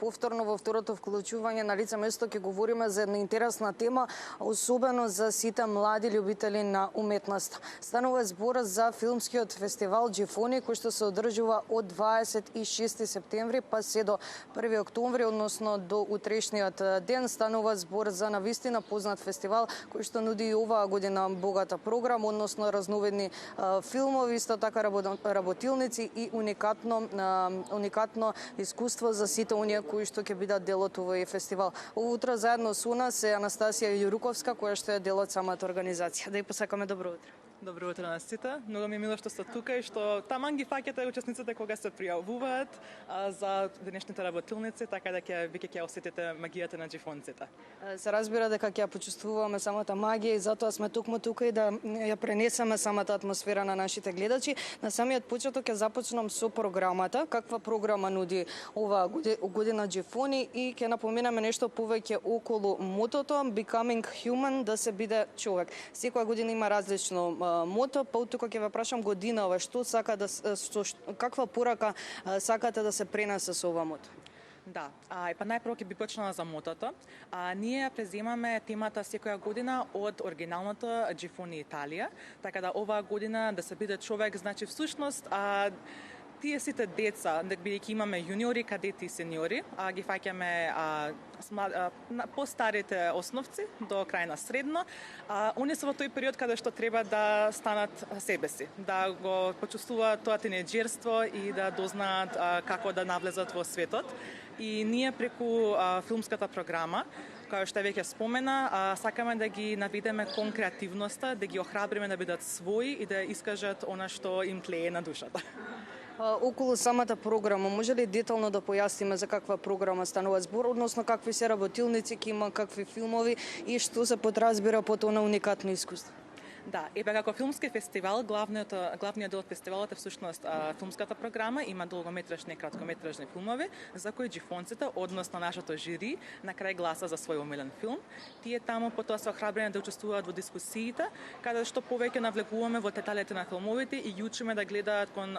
повторно во второто вклучување на лице место ќе говориме за една интересна тема, особено за сите млади љубители на уметност. Станува збор за филмскиот фестивал Џифони кој што се одржува од 26 септември па се до 1 октомври, односно до утрешниот ден. Станува збор за навистина познат фестивал кој што нуди и оваа година богата програма, односно разновидни филмови, исто така работилници и уникатно искуство за сите оние кои што ќе бидат дел од овој фестивал. Утре заедно со нас е Анастасија Јуруковска, која што е дел од самата организација. Да ја посакаме добро утро. Добро утро на сите. Многу ми е мило што сте тука и што таман ги фаќате учесниците кога се пријавуваат за денешните работилници, така да ќе осетите магијата на џифонците. Се разбира дека ќе ја почувствуваме самата магија и затоа сме токму тука и да ја пренесеме самата атмосфера на нашите гледачи. На самиот почеток ќе започнам со програмата. Каква програма нуди оваа година Џифони и ќе напоменаме нешто повеќе околу мотото Becoming Human, да се биде човек. Секоја година има различно мото, па тука ќе ве прашам годинава што каква порака сакате да се пренесе со ова мото? Да, па најпрво ќе би почнала за мотото. Ние преземаме темата секоја година од оригиналното Џифони Италија, така да оваа година да се биде човек, значи всушност тие сите деца, бидејќи имаме јуниори, кадети и сениори, ги фаќаме постарите основци до крај на средно. Они се во тој период каде што треба да станат себе си, да го почувствуваат тоа тинеџерство и да дознаат како да навлезат во светот. И ние преку филмската програма, која што веќе спомена, сакаме да ги наведеме кон креативноста, да ги охрабриме да бидат своји и да искажат она што им тлее на душата. Околу самата програма, може ли детално да појасниме за каква програма станува збор, односно какви се работилници ќе има, какви филмови и што се подразбира под она уникатно искуство? Да, како филмски фестивал, главниот дел од фестивалот е всушност филмската програма, има долгометражни и краткометражни филмови, за кои џифонците, односно нашето жири, на крај гласа за свој омилен филм. Тие таму потоа се охрабрени да учествуваат во дискусиите, каде што повеќе навлегуваме во деталите на филмовите и ги учиме да гледаат кон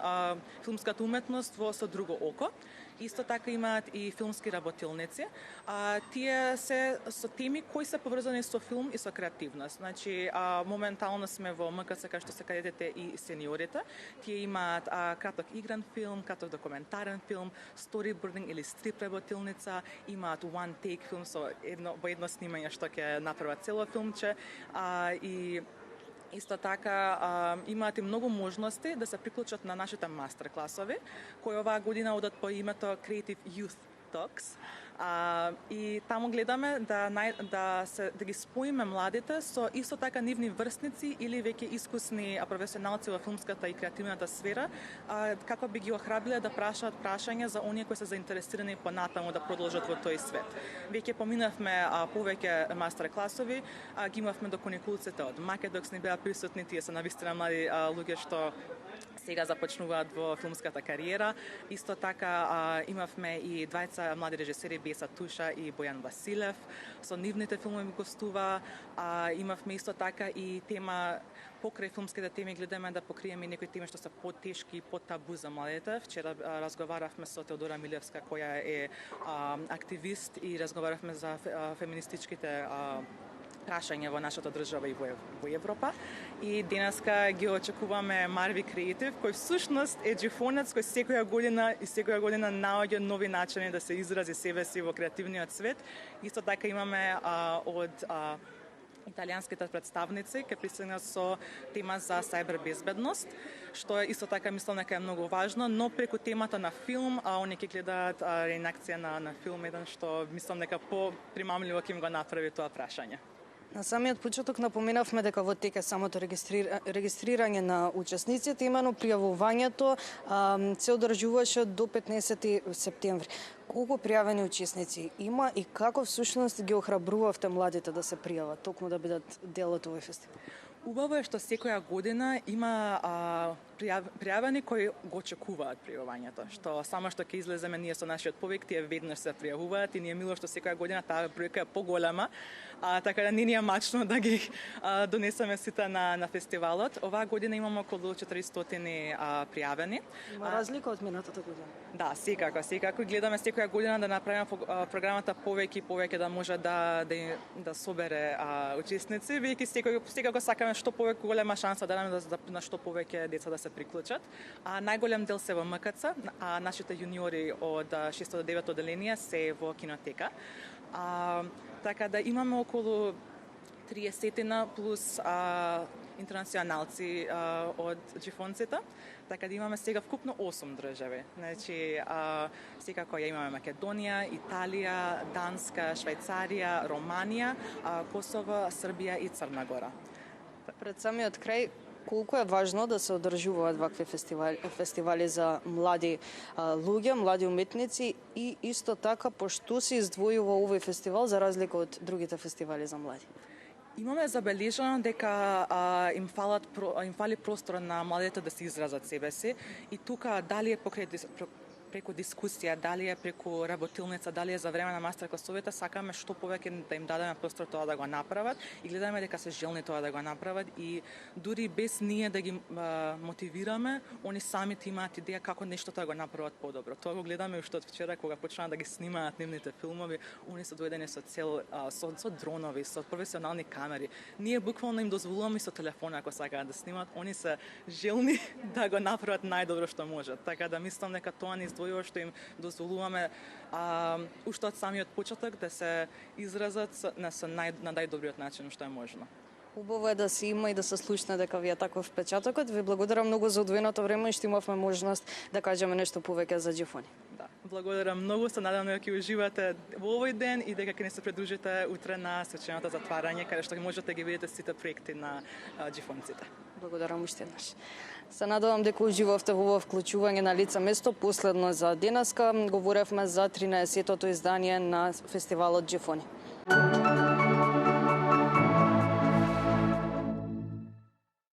филмската уметност со друго око. Исто така имаат и филмски работилници. Тие се со теми кои се поврзани со филм и со креативност. Значи, моментално сме во МКС, кај што се кадетите и сениорите. Тие имаат краток игран филм, краток документарен филм, storyboarding или стрип работилница, имаат one take филм со во едно снимање што ќе направат цело филмче и исто така имаат и многу можности да се приклучат на нашите мастер-класови, кои оваа година одат по името Creative Youth Talks. И таму гледаме да ги споиме младите со исто така нивни врсници или веќе искусни професионалци во филмската и креативната сфера, како би ги охрабриле да прашаат прашања за оние кои се заинтересирани понатаму да продолжат во тој свет. Веќе поминавме повеќе мастер-класови, ги имавме до коникулците од Македокс, не беа присутни, тие се навистина млади луѓе што сега започнуваат во филмската кариера. Исто така имавме и двајца млади режисери, Беса Туша и Бојан Василев. Со нивните филмови гостува. Имавме исто така и тема покрај филмските теми, гледаме да покриеме некои теми што се потешки и потабу за младите. Вчера разговаравме со Теодора Милевска, која е активист, и разговаравме за феминистичките прашања во нашата држава и во Европа. И денеска ги очекуваме Марви Креатив, кој всушност е џифонец кој секоја година наоѓа нови начини да се изрази себе си во креативниот свет. Исто така имаме од италијанските представници ке присегнат со тема за сајбер безбедност, што е исто така мислам дека е многу важно, но преку темата на филм, они ќе гледаат реинакција на филм еден што мислам дека по-примамливо ќе им го направи тоа прашање. На самиот почеток напоменавме дека во тек е самото регистрирање на учесниците, имено пријавувањето се одржуваше до 15 септември. Колку пријавени учесници има и како всушност ги охрабрувавте младите да се пријават, токму да бидат дел од овој фестивал? Убаво е што секоја година има пријавени кои го очекуваат пријавувањето, што само што ќе излеземе ние со нашиот повик, тие веднаш се пријавуваат и ни е мило што секоја година таа бројка е поголема. така да не ни е мачно да ги донесеме сите на фестивалот. Оваа година имаме околу 400 пријавени. Има разлика од минатата година? Да, секако гледаме секоја година да направиме програмата повеќе и повеќе да може да собере учесници, бидејќи секако сакаме што повеќе голема шанса да дадеме на што повеќе деца да се приклучат. Најголем дел се во МКЦ, а нашите јуниори од 6 до 9 одделение се во кинотека. Така да имаме околу 30 плюс интернационалци од џифонците, така да имаме сега вкупно 8 држави. Значи, секако ја имаме Македонија, Италија, Данска, Швајцарија, Романија, Косово, Србија и Црна Гора. Пред самиот крај, колку е важно да се одржуваат вакви фестивали за млади луѓе, млади уметници и исто така пошто се издвојува овој фестивал за разлика од другите фестивали за млади? Имаме забележано дека им фали простор на младите да се изразат себе си и тука дали е преку дискусија, дали е преку работилница, дали е за време на мастер-класовите, сакаме што повеќе да им дадеме простор тоа да го направат и гледаме дека се желни тоа да го направат и дури без ние да ги мотивираме, они самите имаат идеја како нешто да го направат подобро. Тоа го гледаме уште од вчера кога почнаа да ги снимаат нивните филмови, они се дојдени со дронови, со професионални камери. Ние буквално им дозволуваме со телефона ако сакаат да снимаат, они се желни да го направат најдобро што можат. Така да мислам дека тоа не што им дозволуваме уште од самиот почеток да се изразат на најдобриот начин што е можно. Убаво е да се има и да се слушне дека ви е таков впечатокот. Ви благодарам многу за одвоеното време и што имавме можност да кажеме нешто повеќе за џифони. Да, благодарам многу, се надам дека ќе уживате во овој ден и дека ќе не се придружите утре на свеченото затварање, каде што можете да ги видите сите проекти на џифонците. Благодарам уште еднаш. Се надевам дека уживавте во ова вклучување на лице место. Последно за денеска говоревме за 13-тото издание на фестивалот џифони.